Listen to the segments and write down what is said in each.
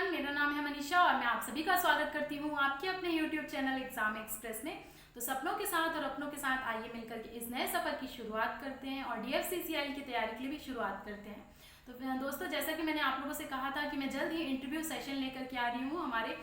Everyone, मेरा नाम है मनीषा और मैं आप सभी का स्वागत करती हूँ आपके अपने यूट्यूब चैनल एग्जाम एक्सप्रेस में। तो सपनों के साथ और अपनों के साथ आइए मिलकर के इस नए सफर की शुरुआत करते हैं और DFCCIL की तैयारी के लिए भी शुरुआत करते हैं। तो दोस्तों, जैसा कि मैंने आप लोगों से कहा था कि मैं जल्द ही इंटरव्यू सेशन लेकर के आ रही हूँ हमारे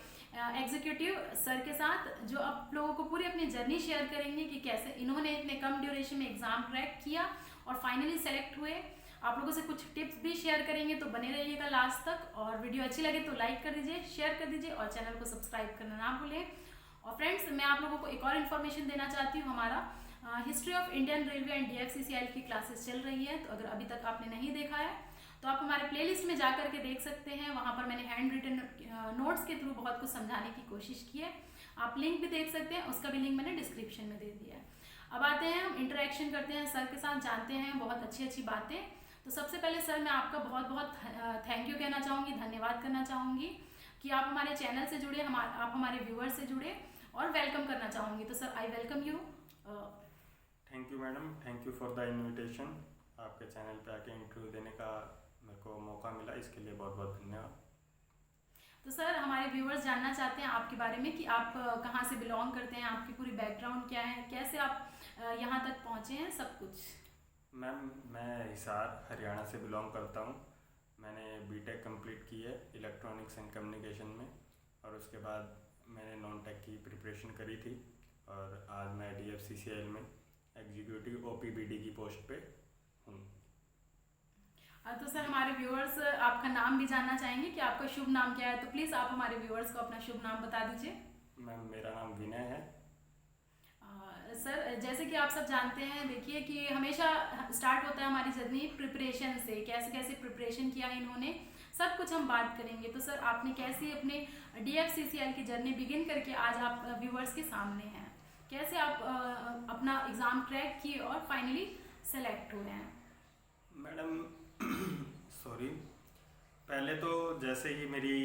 एग्जीक्यूटिव सर के साथ, जो आप लोगों को पूरी अपनी जर्नी शेयर करेंगे कि कैसे इन्होंने इतने कम ड्यूरेशन में एग्जाम क्रैक किया और फाइनली सेलेक्ट हुए। आप लोगों से कुछ टिप्स भी शेयर करेंगे, तो बने रहिएगा लास्ट तक। और वीडियो अच्छी लगे तो लाइक कर दीजिए, शेयर कर दीजिए और चैनल को सब्सक्राइब करना ना भूलें। और फ्रेंड्स, मैं आप लोगों को एक और इन्फॉर्मेशन देना चाहती हूँ। हमारा history of Indian railway and DFCCIL की क्लासेस चल रही है, तो अगर अभी तक आपने नहीं देखा है तो आप हमारे प्लेलिस्ट में जा करके देख सकते हैं। वहाँ पर मैंने हैंड रिटन नोट्स के थ्रू बहुत कुछ समझाने की कोशिश की है। आप लिंक भी देख सकते हैं, उसका भी लिंक मैंने डिस्क्रिप्शन में दे दिया है। अब आते हैं, हम इंटरेक्शन करते हैं सर के साथ, जानते हैं बहुत अच्छी अच्छी बातें। तो सबसे पहले सर, मैं आपका बहुत बहुत थैंक यू कहना चाहूँगी, धन्यवाद करना चाहूँगी कि आप हमारे चैनल से जुड़े, आप हमारे व्यूअर्स से जुड़े, और वेलकम करना चाहूँगी। तो sir, I welcome you. Thank you madam, thank you for the invitation. आपके चैनल पे आके इंटरव्यू देने का मेरे को मौका मिला, इसके लिए बहुत बहुत धन्यवाद। तो सर, हमारे व्यूअर्स जानना चाहते हैं आपके बारे में कि आप कहाँ से बिलोंग करते हैं, आपकी पूरी बैकग्राउंड क्या है, कैसे आप यहाँ तक पहुँचे हैं, सब कुछ। मैम, मैं हिसार हरियाणा से बिलोंग करता हूँ। मैंने बीटेक कंप्लीट की है इलेक्ट्रॉनिक्स एंड कम्युनिकेशन में, और उसके बाद मैंने नॉन टेक की प्रिपरेशन करी थी, और आज मैं DFCCIL में एग्जीक्यूटिव OPBD की पोस्ट पे हूँ। तो सर, हमारे व्यूअर्स आपका नाम भी जानना चाहेंगे कि आपका शुभ नाम क्या है, तो प्लीज़ आप हमारे व्यूअर्स को अपना शुभ नाम बता दीजिए। मैम, मेरा नाम विनय है। सर, जैसे कि आप सब जानते हैं, देखिए कि हमेशा स्टार्ट होता है हमारी जर्नी प्रिपरेशन से। कैसे कैसे प्रिपरेशन किया इन्होंने, सब कुछ हम बात करेंगे। तो सर, आपने कैसे अपने DFCCIL की जर्नी बिगिन करके आज आप व्यूअर्स के सामने हैं, कैसे आप अपना एग्ज़ाम क्रैक किए और फाइनली सेलेक्ट हुए हैं? मैडम सॉरी, पहले तो जैसे ही मेरी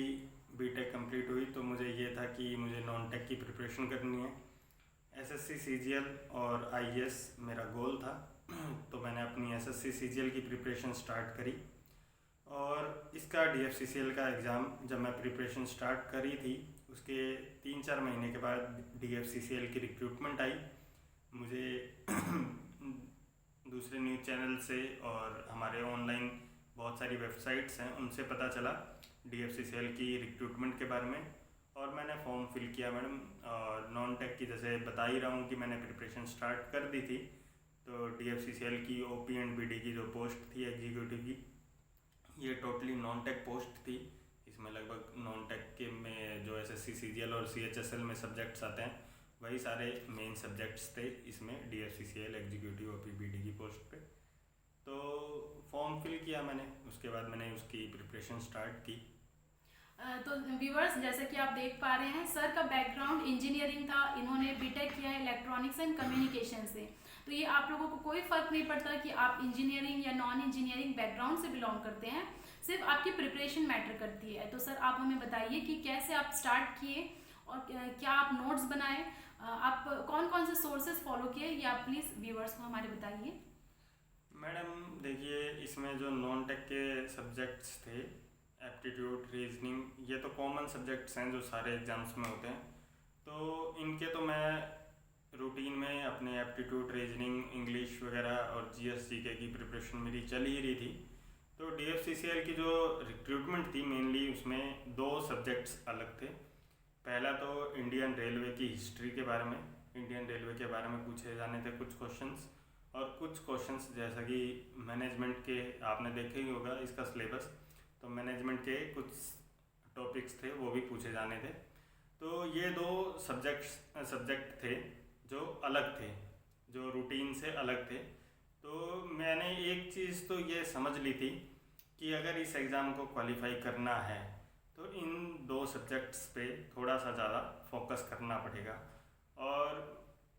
बीटेक कंप्लीट हुई तो मुझे ये था कि मुझे नॉन टेक की प्रिपरेशन करनी है। SSC CGL और IAS मेरा गोल था। तो मैंने अपनी SSC CGL की प्रिपरेशन स्टार्ट करी, और इसका DFCCIL का एग्ज़ाम जब मैं प्रिपरेशन स्टार्ट करी थी, उसके 3-4 महीने के बाद DFCCIL की रिक्रूटमेंट आई। मुझे दूसरे न्यूज़ चैनल से और हमारे ऑनलाइन बहुत सारी वेबसाइट्स हैं, उनसे पता चला DFCCIL की रिक्रूटमेंट के बारे में, और मैंने फॉर्म फिल किया मैडम। और नॉन टेक की, जैसे बता ही रहा हूँ कि मैंने प्रिपरेशन स्टार्ट कर दी थी, तो DFCCIL की OP एंड BD की जो पोस्ट थी एग्जीक्यूटिव की, ये टोटली नॉन टेक पोस्ट थी। इसमें लगभग नॉन टेक के में जो SSC CGL और CHSL में सब्जेक्ट्स आते हैं, वही सारे मेन सब्जेक्ट्स थे इसमें DFCCIL एग्जीक्यूटिव OPBD की पोस्ट पे। तो फॉर्म फिल किया मैंने, उसके बाद मैंने उसकी प्रिपरेशन स्टार्ट की। तो व्यूअर्स, जैसे कि आप देख पा रहे हैं, सर का बैकग्राउंड इंजीनियरिंग था। इन्होंने बीटेक किया है इलेक्ट्रॉनिक्स एंड कम्युनिकेशन से। तो ये आप लोगों को कोई फ़र्क नहीं पड़ता कि आप इंजीनियरिंग या नॉन इंजीनियरिंग बैकग्राउंड से बिलोंग करते हैं, सिर्फ आपकी प्रिपरेशन मैटर करती है। तो सर, आप हमें बताइए कि कैसे आप स्टार्ट किए और क्या आप नोट्स बनाए, आप कौन कौन से सोर्सेज फॉलो किए, ये आप प्लीज़ व्यूअर्स को हमारे बताइए। मैडम देखिए, इसमें जो नॉन टेक के सब्जेक्ट्स थे, एप्टीट्यूड, रीजनिंग, ये तो कॉमन सब्जेक्ट्स हैं जो सारे एग्ज़ाम्स में होते हैं। तो इनके तो मैं रूटीन में अपने एप्टीट्यूड, रीजनिंग, इंग्लिश वगैरह और GS GK की प्रिपरेशन मेरी चल ही रही थी। तो DFCCIL की जो रिक्रूटमेंट थी, मेनली उसमें 2 सब्जेक्ट्स अलग थे। पहला तो इंडियन रेलवे की हिस्ट्री के बारे में, इंडियन रेलवे के बारे में पूछे जाने थे कुछ क्वेश्चंस, और कुछ क्वेश्चंस जैसा कि मैनेजमेंट के, आपने देखे ही होगा इसका सिलेबस, तो मैनेजमेंट के कुछ टॉपिक्स थे वो भी पूछे जाने थे। तो ये 2 सब्जेक्ट थे जो अलग थे, जो रूटीन से अलग थे। तो मैंने एक चीज़ तो ये समझ ली थी कि अगर इस एग्ज़ाम को क्वालिफाई करना है तो इन 2 सब्जेक्ट्स पे थोड़ा सा ज़्यादा फोकस करना पड़ेगा। और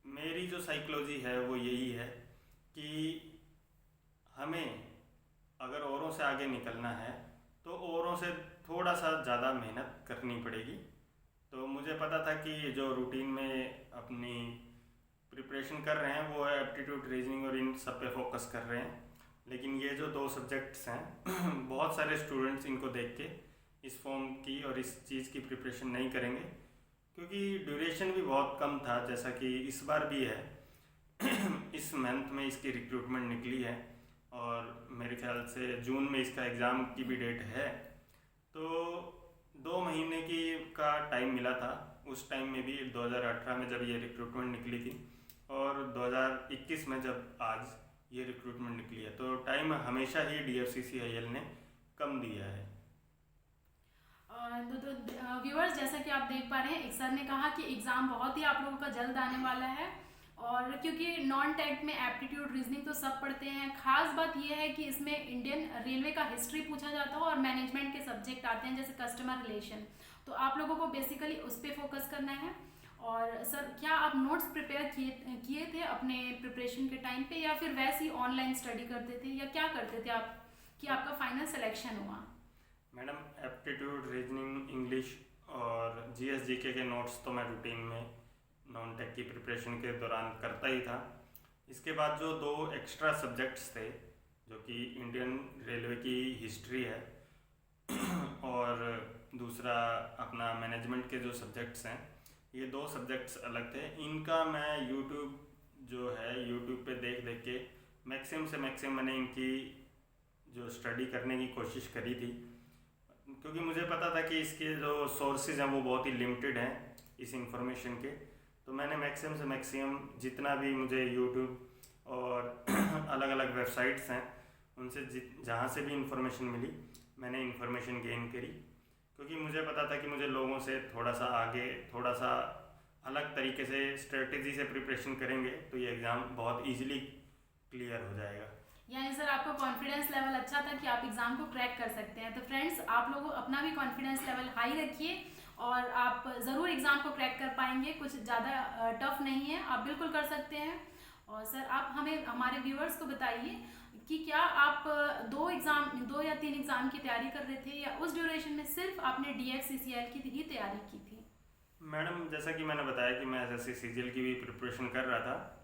मेरी जो साइकोलॉजी है वो यही है कि हमें अगर औरों से आगे निकलना है तो औरों से थोड़ा सा ज़्यादा मेहनत करनी पड़ेगी। तो मुझे पता था कि जो रूटीन में अपनी प्रिपरेशन कर रहे हैं वो है एप्टीट्यूड, रीजनिंग और इन सब पे फोकस कर रहे हैं, लेकिन ये जो 2 सब्जेक्ट्स हैं बहुत सारे स्टूडेंट्स इनको देख के इस फॉर्म की और इस चीज़ की प्रिपरेशन नहीं करेंगे, क्योंकि ड्यूरेशन भी बहुत कम था, जैसा कि इस बार भी है। इस मंथ में इसकी रिक्रूटमेंट निकली है और मेरे ख्याल से जून में इसका एग्ज़ाम की भी डेट है। तो 2 महीने की का टाइम मिला था। उस टाइम में भी 2018 में जब ये रिक्रूटमेंट निकली थी और 2021 में जब आज ये रिक्रूटमेंट निकली है, तो टाइम हमेशा ही DFCCIL ने कम दिया है। व्यूअर्स, जैसा कि आप देख पा रहे हैं, एक सर ने कहा कि एग्ज़ाम बहुत ही आप लोगों का जल्द आने वाला है। और क्योंकि नॉन टेक में एप्टीट्यूड रीजनिंग तो सब पढ़ते हैं, खास बात यह है कि इसमें इंडियन रेलवे का हिस्ट्री पूछा जाता है और मैनेजमेंट के सब्जेक्ट आते हैं जैसे कस्टमर रिलेशन। तो आप लोगों को बेसिकली उस पर फोकस करना है। और सर, क्या आप नोट्स प्रिपेयर किए थे अपने प्रिपरेशन के टाइम पे, या फिर वैसे ही ऑनलाइन स्टडी करते थे, या क्या करते थे आप कि आपका फाइनल सिलेक्शन हुआ? मैडम, एप्टीट्यूड रीजनिंग, इंग्लिश और GS GK के नोट्स तो मैं रूटीन में नॉन टेक की प्रिपरेशन के दौरान करता ही था। इसके बाद जो 2 एक्स्ट्रा सब्जेक्ट्स थे, जो कि इंडियन रेलवे की हिस्ट्री है और दूसरा अपना मैनेजमेंट के जो सब्जेक्ट्स हैं, ये 2 सब्जेक्ट्स अलग थे। इनका मैं यूट्यूब पे देख देख के मैक्सिमम से मैक्सिमम मैंने इनकी जो स्टडी करने की कोशिश करी थी, क्योंकि मुझे पता था कि इसके जो सोर्सेज हैं वो बहुत ही लिमिटेड हैं इस इंफॉर्मेशन के। तो मैंने मैक्सिमम से मैक्सिमम जितना भी मुझे यूट्यूब और अलग अलग वेबसाइट्स हैं उनसे जहाँ से भी इंफॉर्मेशन मिली, मैंने इंफॉर्मेशन गेन करी, क्योंकि मुझे पता था कि मुझे लोगों से थोड़ा सा आगे, थोड़ा सा अलग तरीके से स्ट्रेटजी से प्रिपरेशन करेंगे तो ये एग्ज़ाम बहुत ईजिली क्लियर हो जाएगा। यानी सर, आपका कॉन्फिडेंस लेवल अच्छा था कि आप एग्ज़ाम को क्रैक कर सकते हैं। तो फ्रेंड्स, आप लोग अपना भी कॉन्फिडेंस लेवल हाई रखिए और आप ज़रूर एग्ज़ाम को क्रैक कर पाएंगे। कुछ ज़्यादा टफ नहीं है, आप बिल्कुल कर सकते हैं। और सर, आप हमें, हमारे व्यूअर्स को बताइए कि क्या आप 2 या 3 एग्ज़ाम की तैयारी कर रहे थे, या उस ड्यूरेशन में सिर्फ आपने DFCCIL की ही तैयारी की थी? मैडम, जैसा कि मैंने बताया कि मैं SSC CGL की भी प्रिपरेशन कर रहा था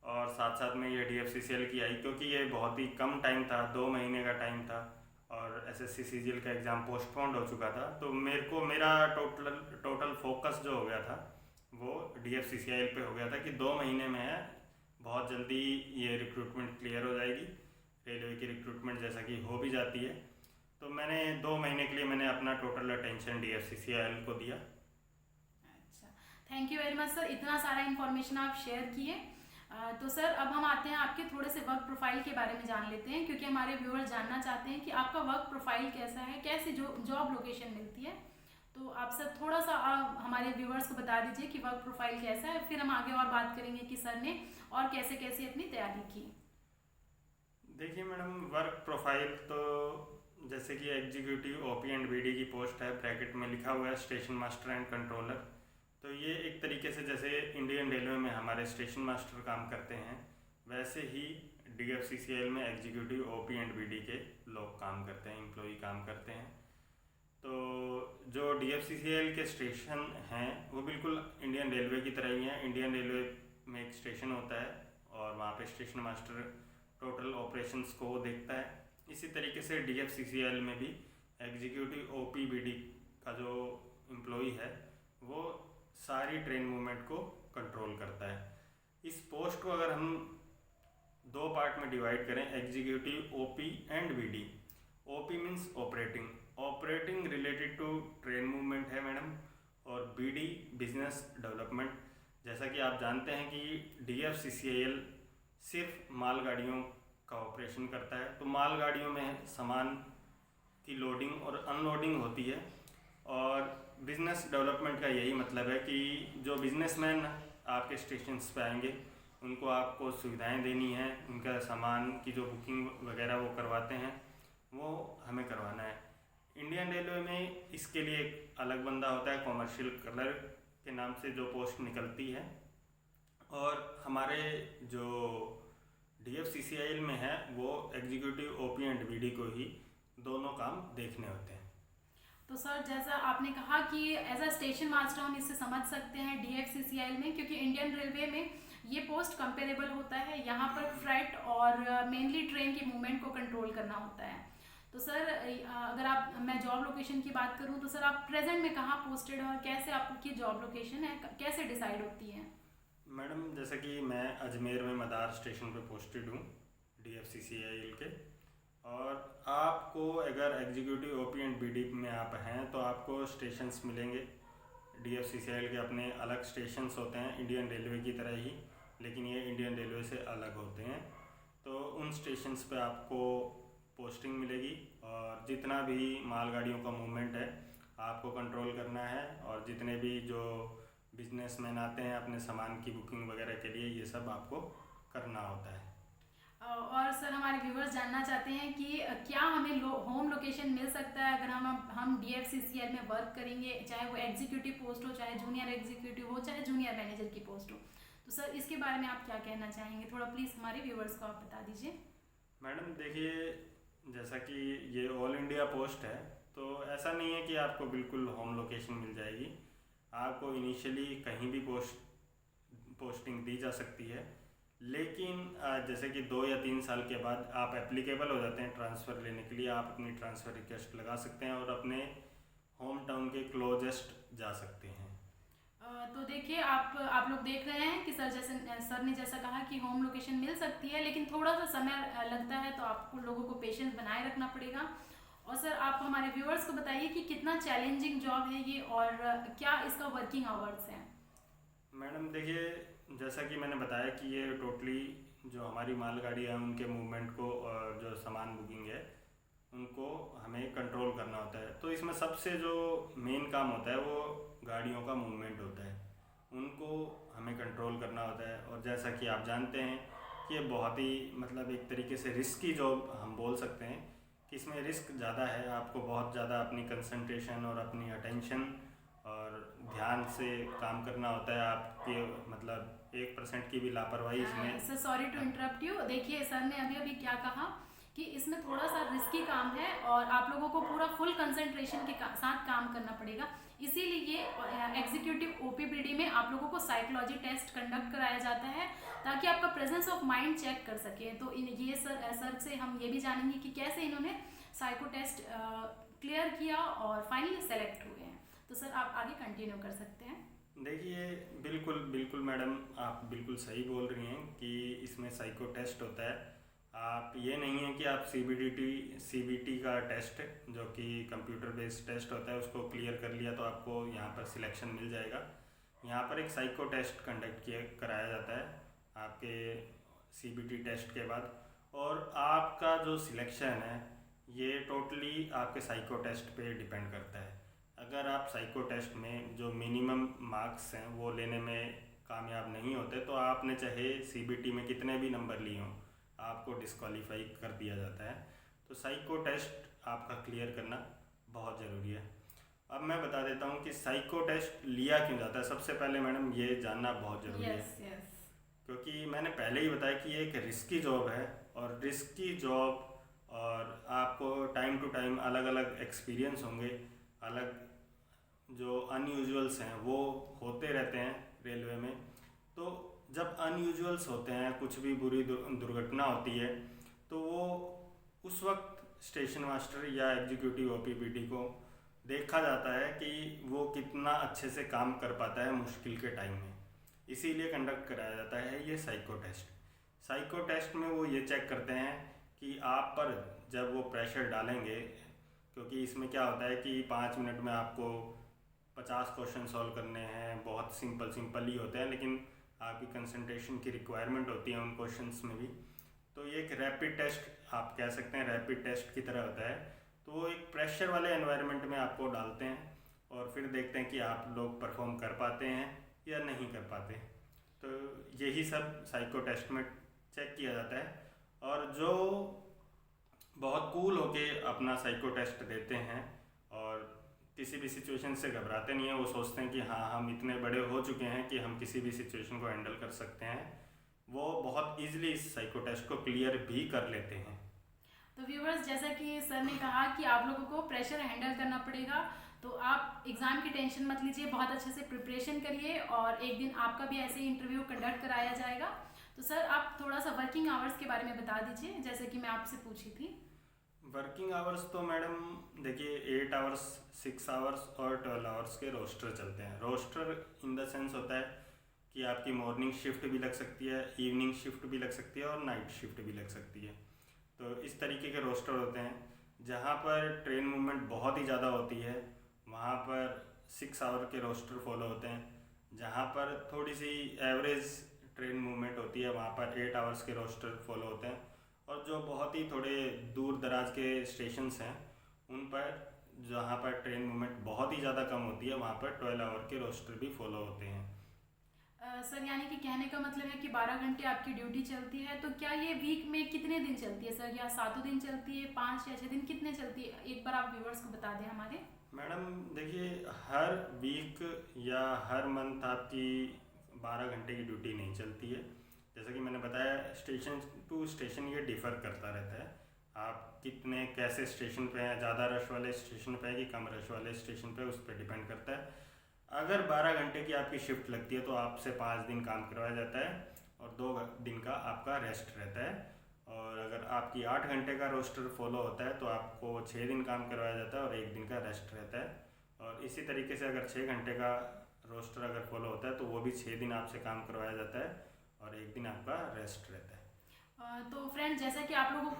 और साथ साथ में ये DFCCIL की आई, क्योंकि ये बहुत ही कम टाइम था, 2 महीने का टाइम था और SSC CGL का एग्ज़ाम पोस्टपोन्ड हो चुका था। तो मेरा टोटल फोकस जो हो गया था वो DFCCIL पे हो गया था कि 2 महीने में है, बहुत जल्दी ये रिक्रूटमेंट क्लियर हो जाएगी। रेलवे की रिक्रूटमेंट जैसा कि हो भी जाती है, तो मैंने 2 महीने के लिए मैंने अपना टोटल अटेंशन DFCCIL को दिया। अच्छा, thank you very much sir, इतना सारा इन्फॉर्मेशन आप शेयर किए। तो सर, अब हम आते हैं आपके थोड़े से वर्क प्रोफाइल के बारे में जान लेते हैं, क्योंकि हमारे व्यूअर्स जानना चाहते हैं कि आपका वर्क प्रोफाइल कैसा है, कैसे जॉब लोकेशन मिलती है। तो आप सर थोड़ा सा हमारे व्यूअर्स को बता दीजिए कि वर्क प्रोफाइल कैसा है, फिर हम आगे और बात करेंगे कि सर ने और कैसे कैसे अपनी तैयारी की। देखिए मैडम, वर्क प्रोफाइल तो जैसे कि एग्जीक्यूटिव OP एंड BD की पोस्ट है, ब्रैकेट में लिखा हुआ है स्टेशन मास्टर एंड कंट्रोलर। तो ये एक तरीके से जैसे इंडियन रेलवे में हमारे स्टेशन मास्टर काम करते हैं, वैसे ही DFCCIL में एग्जीक्यूटिव OP एंड BD के लोग काम करते हैं, एम्प्लॉई काम करते हैं। तो जो DFCCIL के स्टेशन हैं वो बिल्कुल इंडियन रेलवे की तरह ही हैं। इंडियन रेलवे में एक स्टेशन होता है और वहाँ पे स्टेशन मास्टर टोटल ऑपरेशंस को वो देखता है। इसी तरीके से DFCCIL में भी एग्जीक्यूटिव OP BD का जो एम्प्लॉई है वो सारी ट्रेन मूवमेंट को कंट्रोल करता है। इस पोस्ट को अगर हम 2 पार्ट में डिवाइड करें, executive OP and BD। OP means operating related to train movement है मैडम, और BD बिजनेस डेवलपमेंट। जैसा कि आप जानते हैं कि DFCCIL सिर्फ मालगाड़ियों का ऑपरेशन करता है, तो मालगाड़ियों में सामान की लोडिंग और अनलोडिंग होती है। और बिज़नेस डेवलपमेंट का यही मतलब है कि जो बिजनेसमैन आपके स्टेशंस पे आएंगे उनको आपको सुविधाएं देनी है, उनका सामान की जो बुकिंग वगैरह वो करवाते हैं वो हमें करवाना है। इंडियन रेलवे में इसके लिए एक अलग बंदा होता है, कॉमर्शियल क्लर्क के नाम से जो पोस्ट निकलती है, और हमारे जो DFCCIL में है वो एग्जीक्यूटिव OP एंड BD को ही दोनों काम देखने होते हैं। तो सर, जैसा आपने कहा कि एज अ स्टेशन मास्टर हम इससे समझ सकते हैं DFCCIL में, क्योंकि इंडियन रेलवे में ये पोस्ट कंपेरेबल होता है। यहाँ पर फ्रेट और मेनली ट्रेन की मूवमेंट को कंट्रोल करना होता है। तो सर अगर मैं जॉब लोकेशन की बात करूं तो सर आप प्रेजेंट में कहाँ पोस्टेड हैं और कैसे आपकी जॉब लोकेशन है, कैसे डिसाइड होती है? मैडम जैसा कि मैं अजमेर में मदार स्टेशन पे पोस्टेड हूँ DFCCIL के। और आपको अगर एग्जीक्यूटिव OP एंड BD में आप हैं तो आपको स्टेशंस मिलेंगे। DFCCIL के अपने अलग स्टेशंस होते हैं इंडियन रेलवे की तरह ही, लेकिन ये इंडियन रेलवे से अलग होते हैं। तो उन स्टेशंस पे आपको पोस्टिंग मिलेगी और जितना भी मालगाड़ियों का मूवमेंट है आपको कंट्रोल करना है, और जितने भी जो बिजनेसमैन आते हैं अपने सामान की बुकिंग वगैरह के लिए, ये सब आपको करना होता है। और सर हमारे व्यूवर्स जानना चाहते हैं कि क्या हमें होम लोकेशन मिल सकता है अगर हम DFCCIL में वर्क करेंगे, चाहे वो एग्जीक्यूटिव पोस्ट हो, चाहे जूनियर एग्जीक्यूटिव हो, चाहे जूनियर मैनेजर की पोस्ट हो। तो सर इसके बारे में आप क्या कहना चाहेंगे, थोड़ा प्लीज़ हमारे व्यूवर्स को आप बता दीजिए। मैडम देखिए, जैसा कि ये ऑल इंडिया पोस्ट है तो ऐसा नहीं है कि आपको बिल्कुल होम लोकेशन मिल जाएगी। आपको इनिशियली कहीं भी पोस्टिंग दी जा सकती है, लेकिन जैसे कि 2 या 3 साल के बाद आप एप्लीकेबल हो जाते हैं ट्रांसफ़र लेने के लिए। आप अपनी ट्रांसफ़र रिक्वेस्ट लगा सकते हैं और अपने होम टाउन के क्लोजेस्ट जा सकते हैं। तो देखिए आप लोग देख रहे हैं कि सर ने जैसा कहा कि होम लोकेशन मिल सकती है, लेकिन थोड़ा सा समय लगता है, तो आपको लोगों को पेशेंस बनाए रखना पड़ेगा। और सर आप हमारे व्यूअर्स को बताइए कि कितना चैलेंजिंग जॉब है ये और क्या इसका वर्किंग आवर्स है? मैडम देखिए, जैसा कि मैंने बताया कि ये टोटली जो हमारी मालगाड़ी है उनके मूवमेंट को और जो सामान बुकिंग है उनको हमें कंट्रोल करना होता है। तो इसमें सबसे जो मेन काम होता है वो गाड़ियों का मूवमेंट होता है, उनको हमें कंट्रोल करना होता है। और जैसा कि आप जानते हैं कि ये बहुत ही मतलब एक तरीके से रिस्की जॉब हम बोल सकते हैं कि इसमें रिस्क ज़्यादा है। आपको बहुत ज़्यादा अपनी कंसंट्रेशन और अपनी अटेंशन और ध्यान से काम करना होता है। आपके मतलब 1% की भी लापरवाही इसमें। Sir sorry to interrupt you. देखिए सर ने अभी क्या कहा कि इसमें थोड़ा सा रिस्की काम है और आप लोगों को पूरा फुल कंसंट्रेशन के साथ काम करना पड़ेगा। इसीलिए एग्जीक्यूटिव OPBD में आप लोगों को साइकोलॉजी टेस्ट कंडक्ट कराया जाता है ताकि आपका प्रेजेंस ऑफ माइंड चेक कर सके। तो ये सर से हम ये भी जानेंगे कि कैसे इन्होंने साइको टेस्ट क्लियर किया और फाइनली सेलेक्ट हुए हैं। तो सर आप आगे कंटिन्यू कर सकते हैं। देखिए, बिल्कुल मैडम, आप बिल्कुल सही बोल रही हैं कि इसमें साइको टेस्ट होता है। आप ये नहीं है कि आप CBT का टेस्ट जो कि कंप्यूटर बेस्ड टेस्ट होता है उसको क्लियर कर लिया तो आपको यहाँ पर सिलेक्शन मिल जाएगा। यहाँ पर एक साइको टेस्ट कंडक्ट कराया जाता है आपके CBT टेस्ट के बाद, और आपका जो सिलेक्शन है ये टोटली आपके साइको टेस्ट पे डिपेंड करता है। अगर आप साइको टेस्ट में जो मिनिमम मार्क्स हैं वो लेने में कामयाब नहीं होते तो आपने चाहे CBT में कितने भी नंबर लिए हों आपको डिस्क्वालीफाई कर दिया जाता है। तो साइको टेस्ट आपका क्लियर करना बहुत ज़रूरी है। अब मैं बता देता हूँ कि साइको टेस्ट लिया क्यों जाता है। सबसे पहले मैडम ये जानना बहुत ज़रूरी है, क्योंकि मैंने पहले ही बताया कि ये एक रिस्की जॉब है, और रिस्की जॉब और आपको टाइम टू टाइम अलग अलग एक्सपीरियंस होंगे, अलग जो अनयूजुअल्स हैं वो होते रहते हैं रेलवे में। तो जब अनयूजुअल्स होते हैं, कुछ भी बुरी दुर्घटना होती है, तो वो उस वक्त स्टेशन मास्टर या एग्जीक्यूटिव OPBD को देखा जाता है कि वो कितना अच्छे से काम कर पाता है मुश्किल के टाइम में। इसीलिए कंडक्ट कराया जाता है ये साइको टेस्ट। साइको टेस्ट में वो ये चेक करते हैं कि आप पर जब वो प्रेशर डालेंगे, क्योंकि इसमें क्या होता है कि 5 मिनट में आपको 50 क्वेश्चन सॉल्व करने हैं। बहुत सिंपल ही होते हैं, लेकिन आपकी कंसंट्रेशन की रिक्वायरमेंट होती है उन क्वेश्चंस में भी। तो ये एक रैपिड टेस्ट आप कह सकते हैं, रैपिड टेस्ट की तरह होता है। तो वो एक प्रेशर वाले एनवायरनमेंट में आपको डालते हैं और फिर देखते हैं कि आप लोग परफॉर्म कर पाते हैं या नहीं कर पाते। तो यही सब साइको टेस्ट में चेक किया जाता है। और जो बहुत कूल होके अपना साइको टेस्ट देते हैं और किसी भी सिचुएशन से घबराते नहीं हैं, वो सोचते हैं कि हाँ हम इतने बड़े हो चुके हैं कि हम किसी भी सिचुएशन को हैंडल कर सकते हैं, वो बहुत इजीली इस साइको टेस्ट को क्लियर भी कर लेते हैं। तो व्यूअर्स, जैसा कि सर ने कहा कि आप लोगों को प्रेशर हैंडल करना पड़ेगा, तो आप एग्ज़ाम की टेंशन मत लीजिए, बहुत अच्छे से प्रिपरेशन करिए और एक दिन आपका भी ऐसे ही इंटरव्यू कंडक्ट कराया जाएगा। तो सर आप थोड़ा सा वर्किंग आवर्स के बारे में बता दीजिए, जैसे कि मैं आपसे पूछी थी। वर्किंग आवर्स तो मैडम देखिए 8 आवर्स, 6 आवर्स और 12 आवर्स के रोस्टर चलते हैं। रोस्टर इन द सेंस होता है कि आपकी मॉर्निंग शिफ्ट भी लग सकती है, इवनिंग शिफ्ट भी लग सकती है और नाइट शिफ्ट भी लग सकती है। तो इस तरीके के रोस्टर होते हैं। जहाँ पर ट्रेन मूवमेंट बहुत ही ज़्यादा होती है वहाँ पर 6 आवर के रोस्टर फॉलो होते हैं। जहाँ पर थोड़ी सी एवरेज ट्रेन मूवमेंट होती है वहाँ पर 8 आवर्स के रोस्टर फॉलो होते हैं। और जो बहुत ही थोड़े दूर दराज के स्टेशंस हैं उन पर, जहाँ पर ट्रेन मूवमेंट बहुत ही ज़्यादा कम होती है वहाँ पर 12 आवर के रोस्टर भी फॉलो होते हैं। सर यानी कि कहने का मतलब है कि 12 घंटे आपकी ड्यूटी चलती है, तो क्या ये वीक में कितने दिन चलती है सर? या 7 दिन चलती है, 5 या 6 दिन, कितने चलती है? एक बार आप व्यूअर्स को बता दें हमारे। मैडम देखिए, हर वीक या हर मंथ आपकी 12 घंटे की ड्यूटी नहीं चलती है। जैसा कि मैंने बताया, स्टेशन टू स्टेशन ये डिफ़र करता रहता है। आप कितने कैसे स्टेशन पे हैं, ज़्यादा रश वाले स्टेशन पे है कि कम रश वाले स्टेशन पे, उस पर डिपेंड करता है। अगर 12 घंटे की आपकी शिफ्ट लगती है तो आपसे 5 दिन काम करवाया जाता है और 2 दिन का आपका रेस्ट रहता है। और अगर आपकी 8 घंटे का रोस्टर फॉलो होता है तो आपको 6 दिन काम करवाया जाता है और 1 दिन का रेस्ट रहता है। और इसी तरीके से अगर 6 घंटे का रोस्टर अगर फॉलो होता है तो वो भी 6 दिन आपसे काम करवाया जाता है और 1 दिन आपका रेस्ट रहता है। तो फ्रेंड, जैसा कि आप लोगों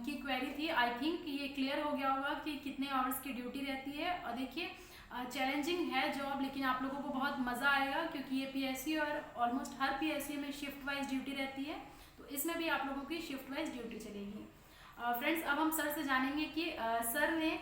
की क्वेरी थी, आई थिंक ये क्लियर हो गया होगा कि कितने आवर्स की ड्यूटी रहती है। और देखिए, चैलेंजिंग है जॉब, लेकिन आप लोगों को बहुत मज़ा आएगा क्योंकि ये पीएसयू और ऑलमोस्ट हर पीएसयू में शिफ्ट वाइज ड्यूटी रहती है। तो इसमें भी आप लोगों की शिफ्ट वाइज ड्यूटी चलेगी। फ्रेंड्स, अब हम सर से जानेंगे कि सर ने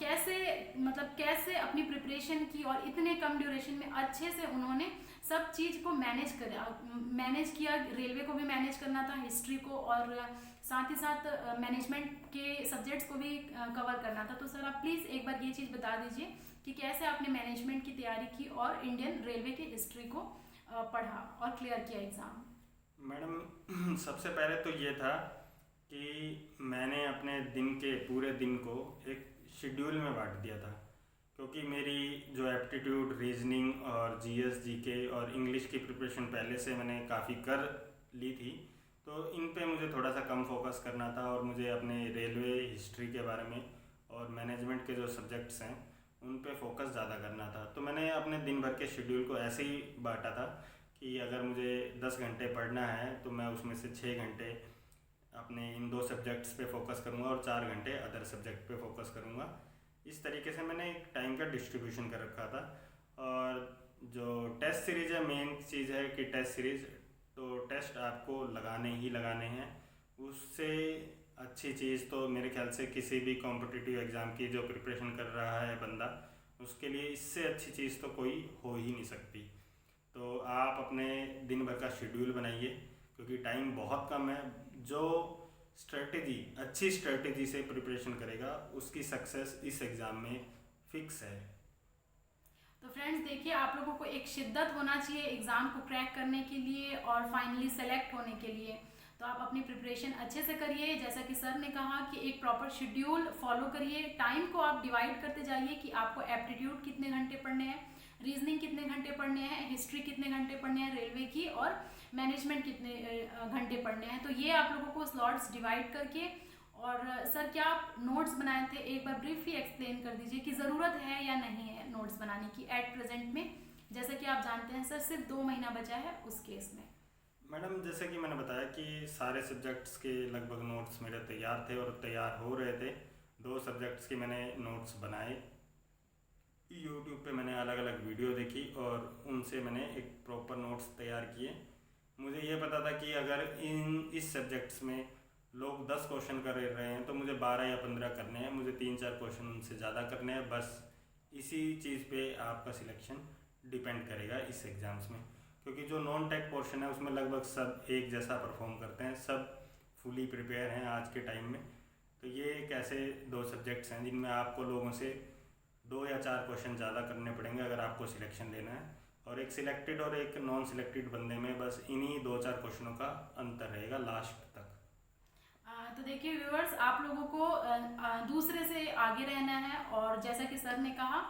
कैसे अपनी प्रिपरेशन की और इतने कम ड्यूरेशन में अच्छे से उन्होंने सब चीज़ को मैनेज किया। रेलवे को भी मैनेज करना था, हिस्ट्री को, और साथ ही साथ मैनेजमेंट के सब्जेक्ट्स को भी कवर करना था। तो सर आप प्लीज़ एक बार ये चीज़ बता दीजिए कि कैसे आपने मैनेजमेंट की तैयारी की और इंडियन रेलवे की हिस्ट्री को पढ़ा और क्लियर किया एग्ज़ाम। मैडम सबसे पहले तो ये था कि मैंने अपने दिन के पूरे दिन को एक शेड्यूल में बांट दिया था, क्योंकि मेरी जो एप्टीट्यूड, रीजनिंग और जीएस, जीके और इंग्लिश की प्रिपरेशन पहले से मैंने काफ़ी कर ली थी। तो इन पे मुझे थोड़ा सा कम फोकस करना था और मुझे अपने रेलवे हिस्ट्री के बारे में और मैनेजमेंट के जो सब्जेक्ट्स हैं उन पे फोकस ज़्यादा करना था। तो मैंने अपने दिन भर के शेड्यूल को ऐसे ही बांटा था कि अगर मुझे 10 घंटे पढ़ना है तो मैं उसमें से 6 घंटे अपने इन 2 सब्जेक्ट्स पे फोकस करूँगा और 4 घंटे अदर सब्जेक्ट पे फोकस करूँगा। इस तरीके से मैंने एक टाइम का डिस्ट्रीब्यूशन कर रखा था। और जो टेस्ट सीरीज़ है, मेन चीज़ है कि टेस्ट सीरीज़, तो टेस्ट आपको लगाने ही लगाने हैं। उससे अच्छी चीज़ तो मेरे ख्याल से किसी भी कॉम्पिटिटिव एग्ज़ाम की जो प्रिपरेशन कर रहा है बंदा, उसके लिए इससे अच्छी चीज़ तो कोई हो ही नहीं सकती। तो आप अपने दिन भर का शेड्यूल बनाइए, क्योंकि टाइम बहुत कम है। जो अच्छी स्ट्रेटेजी से प्रिपरेशन करेगा उसकी सक्सेस इस एग्ज़ाम में फिक्स है। तो फ्रेंड्स देखिए, आप लोगों को एक शिद्दत होना चाहिए एग्ज़ाम को क्रैक करने के लिए और फाइनली सेलेक्ट होने के लिए। तो आप अपनी प्रिपरेशन अच्छे से करिए, जैसा कि सर ने कहा कि एक प्रॉपर शेड्यूल फॉलो करिए। टाइम को आप डिवाइड करते जाइए कि आपको एप्टीट्यूड कितने घंटे पढ़ने हैं, रीजनिंग कितने घंटे पढ़ने हैं, हिस्ट्री कितने घंटे पढ़ने हैं रेलवे की, और मैनेजमेंट कितने घंटे पढ़ने हैं। तो ये आप लोगों को स्लॉट्स डिवाइड करके, और सर क्या आप नोट्स बनाए थे, एक बार ब्रीफली एक्सप्लेन कर दीजिए कि ज़रूरत है या नहीं है नोट्स बनाने की एट प्रेजेंट में। जैसा कि आप जानते हैं सर, सिर्फ 2 महीना बचा है उस केस में। मैडम जैसे कि मैंने बताया कि सारे सब्जेक्ट्स के लगभग नोट्स मेरे तैयार थे और तैयार हो रहे थे। 2 सब्जेक्ट्स के मैंने नोट्स बनाए, यूट्यूब पे मैंने अलग अलग वीडियो देखी और उनसे मैंने एक प्रॉपर नोट्स तैयार किए। मुझे ये पता था कि अगर इस सब्जेक्ट्स में लोग 10 क्वेश्चन कर रहे हैं तो मुझे 12 या 15 करने हैं, मुझे 3-4 क्वेश्चन उनसे ज़्यादा करने हैं। बस इसी चीज़ पे आपका सिलेक्शन डिपेंड करेगा इस एग्ज़ाम्स में, क्योंकि जो नॉन टेक पोर्शन है उसमें लगभग सब एक जैसा परफॉर्म करते हैं, सब फुली प्रिपेयर हैं आज के टाइम में। तो ये एक ऐसे 2 सब्जेक्ट्स हैं जिनमें आपको लोगों से 2 या 4 क्वेश्चन ज़्यादा करने पड़ेंगे अगर आपको सिलेक्शन लेना है। और एक सिलेक्टेड और एक नॉन सिलेक्टेड बंदे में बस इन्हीं 2-4 क्वेश्चनों का अंतर रहेगा लास्ट तक। तो देखिए व्यूअर्स, आप लोगों को दूसरे से आगे रहना है, और जैसा कि सर ने कहा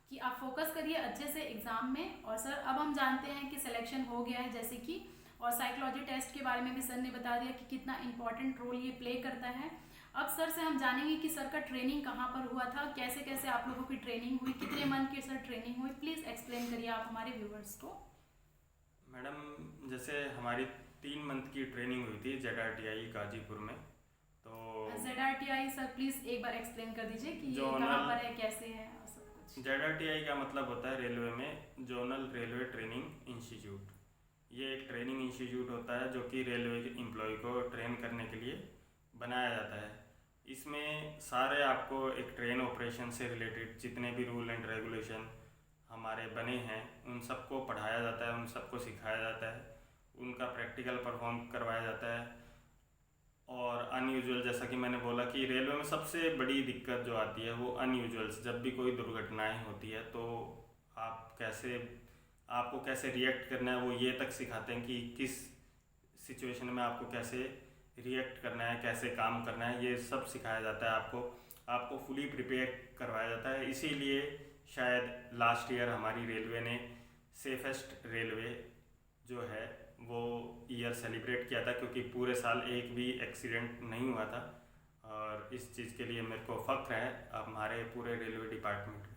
कि आप फोकस करिए अच्छे से एग्ज़ाम में। और सर अब हम जानते हैं कि सिलेक्शन हो गया है जैसे कि, और साइकोलॉजी टेस्ट के बारे में भी सर ने बता दिया कि कितना इम्पोर्टेंट रोल ये प्ले करता है। अब सर से हम जानेंगे कि सर का ट्रेनिंग कहाँ पर हुआ था, कैसे कैसे आप लोगों की ट्रेनिंग हुई, कितने मंथ की सर ट्रेनिंग हुई, प्लीज़ एक्सप्लेन करिए आप हमारे व्यूवर्स को। मैडम जैसे हमारी 3 मंथ की ट्रेनिंग हुई थी ZRTI गाजीपुर में। तो ZRTI सर प्लीज़ एक बार एक्सप्लेन कर दीजिए कि ये जोनल कहाँ पर है, कैसे है और सब कुछ। ZRTI का मतलब होता है रेलवे में जोनल रेलवे ट्रेनिंग इंस्टीट्यूट। ये एक ट्रेनिंग इंस्टीट्यूट होता है जो कि रेलवे के एम्प्लॉय को ट्रेन करने के लिए बनाया जाता है। इसमें सारे आपको एक ट्रेन ऑपरेशन से रिलेटेड जितने भी रूल एंड रेगुलेशन हमारे बने हैं उन सबको पढ़ाया जाता है, उन सबको सिखाया जाता है, उनका प्रैक्टिकल परफॉर्म करवाया जाता है। और अनयूजुअल, जैसा कि मैंने बोला कि रेलवे में सबसे बड़ी दिक्कत जो आती है वो अनयूजुअल्स, जब भी कोई दुर्घटनाएं होती है तो आपको कैसे रिएक्ट करना है वो ये तक सिखाते हैं कि किस सिचुएशन में आपको कैसे रिएक्ट करना है, कैसे काम करना है, ये सब सिखाया जाता है। आपको फुली प्रिपेयर करवाया जाता है। इसीलिए शायद लास्ट ईयर हमारी रेलवे ने सेफेस्ट रेलवे जो है वो ईयर सेलिब्रेट किया था, क्योंकि पूरे साल एक भी एक्सीडेंट नहीं हुआ था। और इस चीज़ के लिए मेरे को फ़ख्र है हमारे पूरे रेलवे डिपार्टमेंट में।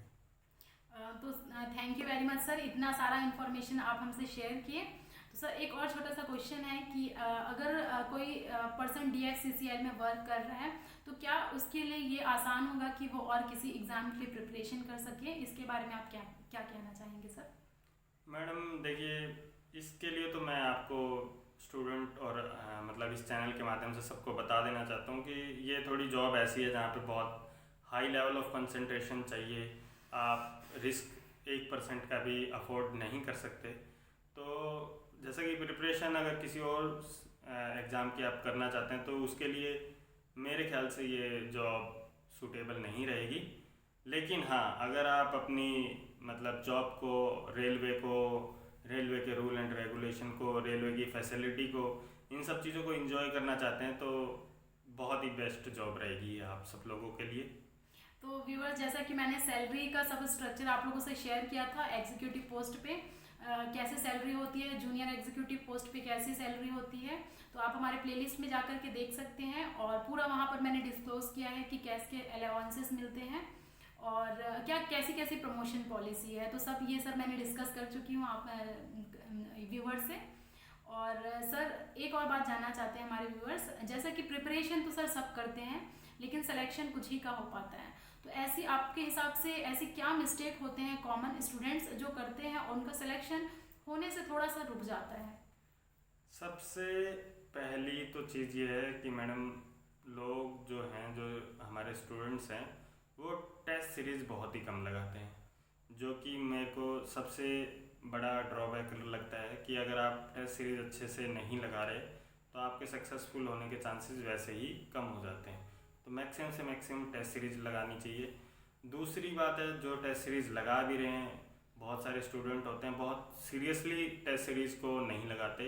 तो thank you very much sir, इतना सारा इन्फॉर्मेशन आप हमसे शेयर किए। तो सर एक और छोटा सा क्वेश्चन है कि अगर कोई पर्सन DFCCL में वर्क कर रहा है तो क्या उसके लिए ये आसान होगा कि वो और किसी एग्ज़ाम के लिए प्रिपरेशन कर सके, इसके बारे में आप क्या क्या कहना चाहेंगे सर? मैडम देखिए, इसके लिए तो मैं आपको स्टूडेंट और मतलब इस चैनल के माध्यम से सबको बता देना चाहता हूँ कि ये थोड़ी जॉब ऐसी है जहाँ पे बहुत हाई लेवल ऑफ कंसंट्रेशन चाहिए। आप रिस्क 1% का भी अफोर्ड नहीं कर सकते। तो जैसा कि प्रिपरेशन अगर किसी और एग्ज़ाम की आप करना चाहते हैं तो उसके लिए मेरे ख्याल से ये जॉब सूटेबल नहीं रहेगी। लेकिन हाँ, अगर आप अपनी मतलब जॉब को, रेलवे के रूल एंड रेगुलेशन को, रेलवे की फैसिलिटी को, इन सब चीज़ों को एंजॉय करना चाहते हैं तो बहुत ही बेस्ट जॉब रहेगी आप सब लोगों के लिए। तो व्यूअर्स, जैसा कि मैंने सैलरी का सब स्ट्रक्चर आप लोगों से शेयर किया था, एग्जीक्यूटिव पोस्ट पे कैसे सैलरी होती है, जूनियर एग्जीक्यूटिव पोस्ट पे कैसी सैलरी होती है, तो आप हमारे प्लेलिस्ट में जाकर के देख सकते हैं। और पूरा वहाँ पर मैंने डिस्क्लोज किया है कि कैसे अलाउंसेस मिलते हैं और क्या कैसी कैसी प्रमोशन पॉलिसी है, तो सब ये सर मैंने डिस्कस कर चुकी हूँ आप व्यूअर्स से। और सर एक और बात जानना चाहते हैं हमारे व्यूअर्स, जैसा कि प्रिपरेशन तो सर सब करते हैं लेकिन सिलेक्शन कुछ ही का हो पाता है, तो ऐसी आपके हिसाब से ऐसे क्या मिस्टेक होते हैं कॉमन स्टूडेंट्स जो करते हैं और उनका सिलेक्शन होने से थोड़ा सा रुक जाता है? सबसे पहली तो चीज़ ये है कि मैडम लोग जो हैं, जो हमारे स्टूडेंट्स हैं, वो टेस्ट सीरीज़ बहुत ही कम लगाते हैं, जो कि मेरे को सबसे बड़ा ड्रॉबैक लगता है कि अगर आप टेस्ट सीरीज़ अच्छे से नहीं लगा रहे तो आपके सक्सेसफुल होने के चांसेस वैसे ही कम हो जाते हैं। तो मैक्सिमम से मैक्सिमम टेस्ट सीरीज़ लगानी चाहिए। दूसरी बात है, जो टेस्ट सीरीज़ लगा भी रहे हैं, बहुत सारे स्टूडेंट होते हैं बहुत सीरियसली टेस्ट सीरीज़ को नहीं लगाते।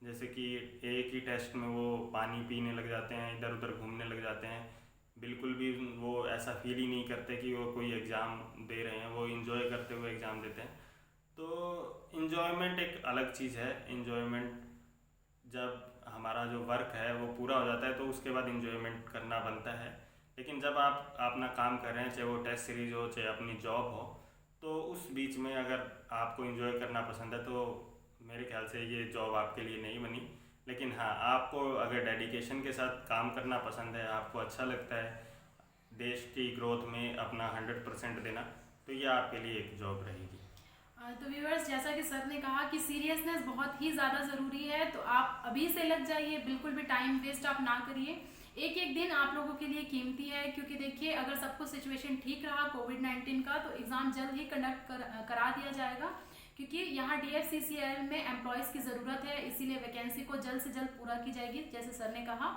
जैसे कि एक ही टेस्ट में वो पानी पीने लग जाते हैं, इधर उधर घूमने लग जाते हैं, बिल्कुल भी वो ऐसा फील ही नहीं करते कि वो कोई एग्ज़ाम दे रहे हैं, वो इन्जॉय करते हुए एग्ज़ाम देते हैं। तो इन्जॉयमेंट एक अलग चीज़ है। इन्जॉयमेंट जब हमारा जो वर्क है वो पूरा हो जाता है तो उसके बाद इन्जॉयमेंट करना बनता है। लेकिन जब आप अपना काम कर रहे हैं, चाहे वो टेस्ट सीरीज़ हो चाहे अपनी जॉब हो, तो उस बीच में अगर आपको इन्जॉय करना पसंद है तो मेरे ख्याल से ये जॉब आपके लिए नहीं बनी। लेकिन हाँ, आपको अगर डेडिकेशन के साथ काम करना पसंद है, आपको अच्छा लगता है देश की ग्रोथ में अपना 100% देना, तो ये आपके लिए एक जॉब रहेगी। तो व्यूअर्स, जैसा कि सर ने कहा कि सीरियसनेस बहुत ही ज़्यादा ज़रूरी है, तो आप अभी से लग जाइए, बिल्कुल भी टाइम वेस्ट आप ना करिए। एक एक दिन आप लोगों के लिए कीमती है, क्योंकि देखिए अगर सब कुछ सिचुएशन ठीक रहा कोविड-19 का तो एग्ज़ाम जल्द ही कंडक्ट करा दिया जाएगा, क्योंकि यहाँ DFCCL में एम्प्लॉयज़ की ज़रूरत है, इसीलिए वैकेंसी को जल्द से जल्द पूरा की जाएगी जैसे सर ने कहा।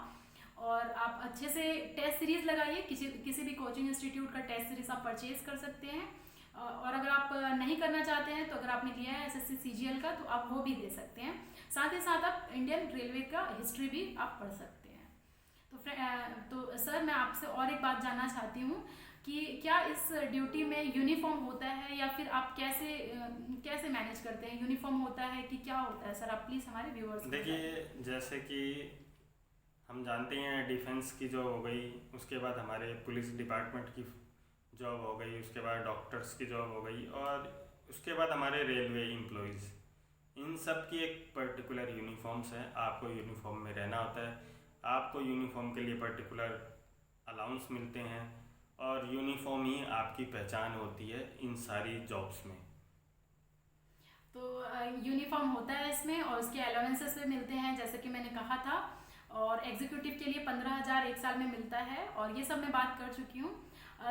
और आप अच्छे से टेस्ट सीरीज़ लगाइए, किसी भी कोचिंग इंस्टीट्यूट का टेस्ट सीरीज़ आप परचेज कर सकते हैं। और अगर आप नहीं करना चाहते हैं तो अगर आपने लिया है SSC CGL का तो आप वो भी दे सकते हैं। साथ ही साथ आप इंडियन रेलवे का हिस्ट्री भी आप पढ़ सकते हैं। तो सर मैं आपसे और एक बात जानना चाहती हूँ कि क्या इस ड्यूटी में यूनिफॉर्म होता है या फिर आप कैसे मैनेज करते हैं? यूनिफॉर्म होता है कि क्या होता है सर? आप प्लीज़ हमारे व्यूअर्स देखिए, जैसे कि हम जानते हैं डिफेंस की जॉब हो गई, उसके बाद हमारे पुलिस डिपार्टमेंट की जॉब हो गई, उसके बाद डॉक्टर्स की जॉब हो गई, और उसके बाद हमारे रेलवे एम्प्लॉयज़। इन सब की एक पर्टिकुलर यूनिफॉर्म्स है, आपको यूनिफॉर्म में रहना होता है, आपको यूनिफॉर्म के लिए पर्टिकुलर अलाउंस मिलते हैं, और यूनिफॉर्म ही आपकी पहचान होती है इन सारी जॉब्स में। तो यूनिफॉर्म होता है इसमें और उसके अलाउंसेस भी मिलते हैं जैसे कि मैंने कहा था, और एग्जीक्यूटिव के लिए 15,000 एक साल में मिलता है, और ये सब मैं बात कर चुकी हूँ।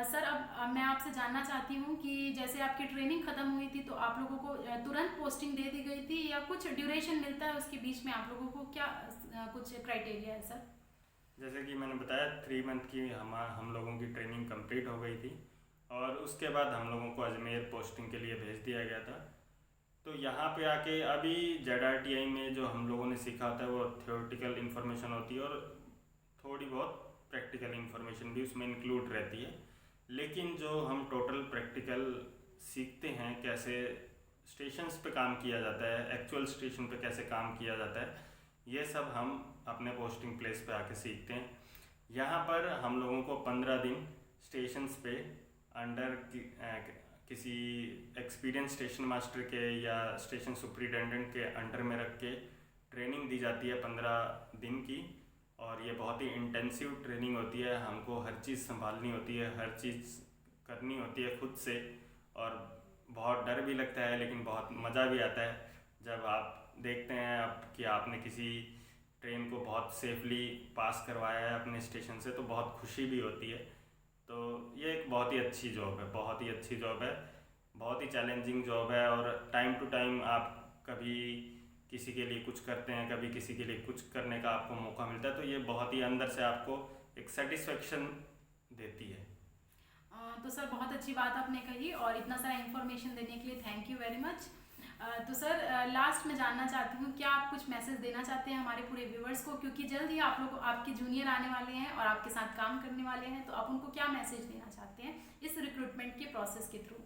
सर अब मैं आपसे जानना चाहती हूँ कि जैसे आपकी ट्रेनिंग ख़त्म हुई थी तो आप लोगों को तुरंत पोस्टिंग दे दी गई थी या कुछ ड्यूरेशन मिलता है उसके बीच में, आप लोगों को क्या कुछ क्राइटेरिया है सर? जैसे कि मैंने बताया 3 मंथ की हम लोगों की ट्रेनिंग कंप्लीट हो गई थी, और उसके बाद हम लोगों को अजमेर पोस्टिंग के लिए भेज दिया गया था। तो यहाँ पे आके अभी ZRTI में जो हम लोगों ने सीखा था वो थ्योरेटिकल इन्फॉर्मेशन होती है, और थोड़ी बहुत प्रैक्टिकल इन्फॉर्मेशन भी उसमें इंक्लूड रहती है। लेकिन जो हम टोटल प्रैक्टिकल सीखते हैं, कैसे स्टेशंस पे काम किया जाता है, एक्चुअल स्टेशन पे कैसे काम किया जाता है, ये सब हम अपने पोस्टिंग प्लेस पे आके सीखते हैं। यहाँ पर हम लोगों को 15 दिन स्टेशंस पे अंडर किसी एक्सपीरियंस स्टेशन मास्टर के या स्टेशन सुपरिटेंडेंट के अंडर में रख के ट्रेनिंग दी जाती है 15 दिन की, और ये बहुत ही इंटेंसिव ट्रेनिंग होती है। हमको हर चीज़ संभालनी होती है, हर चीज़ करनी होती है खुद से, और बहुत डर भी लगता है लेकिन बहुत मज़ा भी आता है जब आप देखते हैं अब कि आपने किसी ट्रेन को बहुत सेफली पास करवाया है अपने स्टेशन से, तो बहुत खुशी भी होती है। तो ये एक बहुत ही अच्छी जॉब है, बहुत ही अच्छी जॉब है, बहुत ही चैलेंजिंग जॉब है, और टाइम टू टाइम आप कभी किसी के लिए कुछ करते हैं, कभी किसी के लिए कुछ करने का आपको मौका मिलता है, तो ये बहुत ही अंदर से आपको एक सेटिस्फेक्शन देती है। तो सर बहुत अच्छी बात आपने कही और इतना सारा इन्फॉर्मेशन देने के लिए थैंक यू वेरी मच। तो सर लास्ट में जानना चाहती हूँ, क्या आप कुछ मैसेज देना चाहते हैं हमारे पूरे व्यूवर्स को, क्योंकि जल्द ही आप लोग आपके जूनियर आने वाले हैं और आपके साथ काम करने वाले हैं, तो आप उनको क्या मैसेज देना चाहते हैं इस रिक्रूटमेंट के प्रोसेस के थ्रू?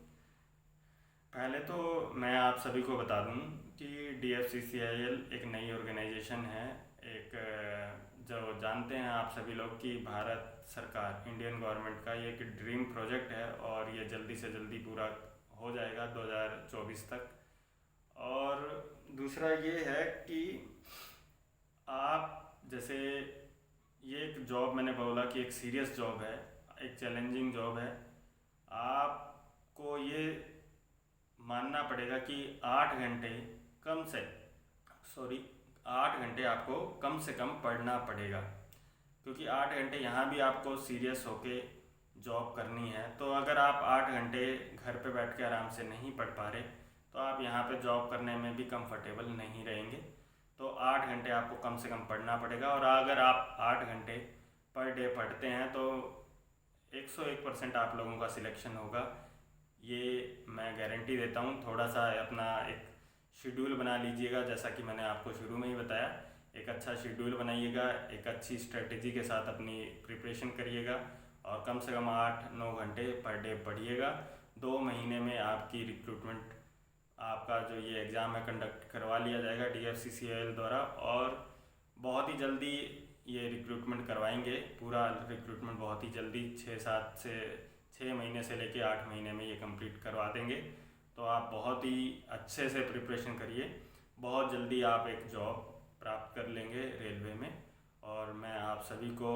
पहले तो मैं आप सभी को बता दूं कि DFCCIL एक नई ऑर्गेनाइजेशन है, एक जो जानते हैं आप सभी लोग कि भारत सरकार, इंडियन गवर्नमेंट का ये एक ड्रीम प्रोजेक्ट है, और ये जल्दी से जल्दी पूरा हो जाएगा 2024 तक। और दूसरा ये है कि आप जैसे ये एक जॉब मैंने बोला कि एक सीरियस जॉब है, एक चैलेंजिंग जॉब है। आपको ये मानना पड़ेगा कि 8 घंटे कम से 8 घंटे आपको कम से कम पढ़ना पड़ेगा, क्योंकि 8 घंटे यहाँ भी आपको सीरियस होके जॉब करनी है। तो अगर आप 8 घंटे घर पे बैठ के आराम से नहीं पढ़ पा रहे, तो आप यहाँ पे जॉब करने में भी कंफर्टेबल नहीं रहेंगे। तो 8 घंटे आपको कम से कम पढ़ना पड़ेगा, और अगर आप 8 घंटे पर डे पढ़ते हैं तो 101% आप लोगों का सिलेक्शन होगा, ये मैं गारंटी देता हूँ। थोड़ा सा अपना एक शेड्यूल बना लीजिएगा, जैसा कि मैंने आपको शुरू में ही बताया, एक अच्छा शेड्यूल बनाइएगा, एक अच्छी स्ट्रेटजी के साथ अपनी प्रिपरेशन करिएगा, और कम से कम 8-9 घंटे पर डे पढ़िएगा। 2 महीने में आपकी रिक्रूटमेंट, आपका जो ये एग्ज़ाम है कंडक्ट करवा लिया जाएगा DFCCIL द्वारा, और बहुत ही जल्दी ये रिक्रूटमेंट करवाएंगे। पूरा रिक्रूटमेंट बहुत ही जल्दी 6 महीने से लेके 8 महीने में ये कंप्लीट करवा देंगे। तो आप बहुत ही अच्छे से प्रिपरेशन करिए, बहुत जल्दी आप एक जॉब प्राप्त कर लेंगे रेलवे में। और मैं आप सभी को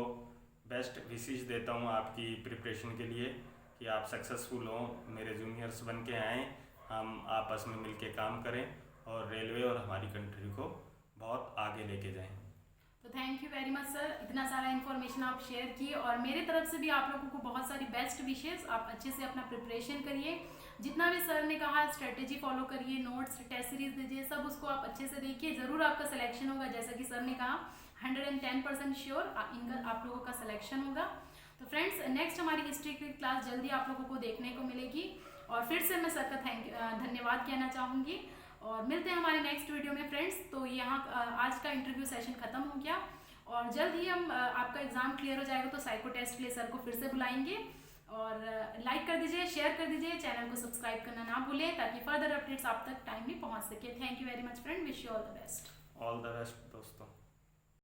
बेस्ट विशेष देता हूँ आपकी प्रिपरेशन के लिए, कि आप सक्सेसफुल हों, मेरे जूनियर्स बन के आएँ, हम आपस में मिलके काम करें और रेलवे और हमारी कंट्री को बहुत आगे लेके जाएं। तो thank you very much sir, इतना सारा इन्फॉर्मेशन आप शेयर किए, और मेरी तरफ से भी आप लोगों को बहुत सारी बेस्ट विशेस। आप अच्छे से अपना प्रिपरेशन करिए, जितना भी सर ने कहा स्ट्रेटेजी फॉलो करिए, नोट्स टेस्ट सीरीज दीजिए, सब उसको आप अच्छे से देखिए, ज़रूर आपका सिलेक्शन होगा। जैसा कि सर ने कहा 110% श्योर आप लोगों का सिलेक्शन होगा। तो फ्रेंड्स नेक्स्ट हमारी हिस्ट्री की क्लास जल्दी आप लोगों को देखने को मिलेगी, और फिर से मैं सर का धन्यवाद कहना चाहूँगी, और मिलते हैं हमारे नेक्स्ट वीडियो में फ्रेंड्स। तो यहाँ आज का इंटरव्यू सेशन खत्म हो गया, और जल्द ही हम आपका एग्जाम क्लियर हो जाएगा तो साइको टेस्ट के लिए सर को फिर से बुलाएंगे। और लाइक कर दीजिए, शेयर कर दीजिए, चैनल को सब्सक्राइब करना ना भूलें, ताकि फर्दर अपडेट्स आप तक टाइमली पहुँच सके। Thank you very much friend, wish you all the best. All the best दोस्तों।